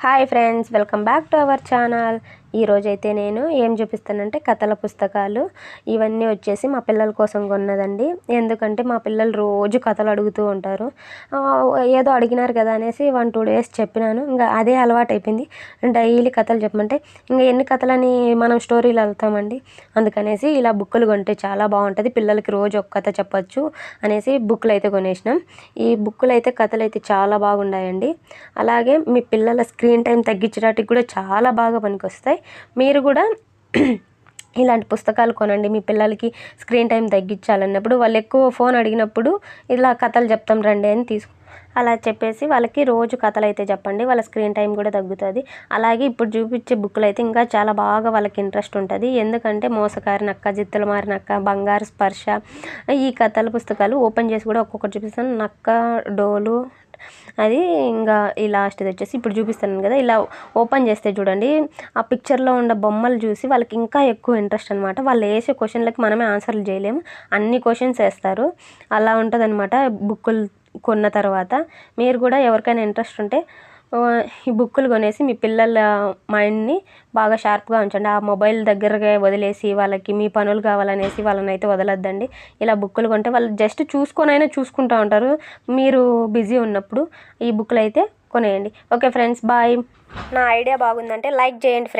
Hi friends, welcome back to our channel. ఈరోజైతే నేను ఏం చూపిస్తానంటే కథల పుస్తకాలు ఇవన్నీ వచ్చేసి మా పిల్లల కోసం కొన్నదండి. ఎందుకంటే మా పిల్లలు రోజు కథలు అడుగుతూ ఉంటారు. ఏదో అడిగినారు కదా అనేసి 1-2 డేస్ చెప్పినాను. ఇంకా అదే అలవాటు అయిపోయింది. డైలీ కథలు చెప్పమంటే ఇంకా ఎన్ని కథలని మనం స్టోరీలు వెళ్తామండి. అందుకనేసి ఇలా బుక్కులు కొంటే చాలా బాగుంటుంది, పిల్లలకి రోజు ఒక కథ చెప్పచ్చు అనేసి బుక్కులు అయితే కొనేసినాం. ఈ బుక్కులు అయితే కథలు అయితే చాలా బాగున్నాయండి. అలాగే మీ పిల్లల స్క్రీన్ టైం తగ్గించడానికి కూడా చాలా బాగా పనికొస్తాయి. మీరు కూడా ఇలాంటి పుస్తకాలు కొనండి. మీ పిల్లలకి స్క్రీన్ టైం తగ్గించాలన్నప్పుడు, వాళ్ళు ఎక్కువ ఫోన్ అడిగినప్పుడు ఇలా కథలు చెప్తాం రండి అని అలా చెప్పేసి వాళ్ళకి రోజు కథలు అయితే చెప్పండి. వాళ్ళ స్క్రీన్ టైం కూడా తగ్గుతుంది. అలాగే ఇప్పుడు చూపించే బుక్కులు అయితే ఇంకా చాలా బాగా వాళ్ళకి ఇంట్రెస్ట్ ఉంటుంది. ఎందుకంటే మోసకారి నక్క, జిత్తుల మారి నక్క, బంగారు స్పర్శ, ఈ కథల పుస్తకాలు ఓపెన్ చేసి కూడా ఒక్కొక్కటి చూపిస్తాను. నక్క, డోలు, అది ఇంకా ఈ లాస్ట్ది వచ్చేసి ఇప్పుడు చూపిస్తాను కదా, ఇలా ఓపెన్ చేస్తే చూడండి ఆ పిక్చర్లో ఉన్న బొమ్మలు చూసి వాళ్ళకి ఇంకా ఎక్కువ ఇంట్రెస్ట్ అనమాట. వాళ్ళు వేసే క్వశ్చన్లకి మనమే ఆన్సర్లు చేయలేము, అన్ని క్వశ్చన్స్ వేస్తారు. అలా ఉంటుంది అనమాట బుక్కులు కొన్న తర్వాత. మీరు కూడా ఎవరికైనా ఇంట్రెస్ట్ ఉంటే ఈ బుక్కులు కొనేసి మీ పిల్లల మైండ్ని బాగా షార్ప్గా ఉంచండి. ఆ మొబైల్ దగ్గరగా వదిలేసి వాళ్ళకి మీ పనులు కావాలనేసి వాళ్ళని అయితే వదలొద్దండి. ఇలా బుక్కులు కొంటే వాళ్ళు జస్ట్ చూసుకొనైనా చూసుకుంటూ ఉంటారు. మీరు బిజీ ఉన్నప్పుడు ఈ బుక్కులు అయితే కొనేయండి. Okay friends, bye. నా ఐడియా బాగుందంటే లైక్ చేయండి ఫ్రెండ్స్.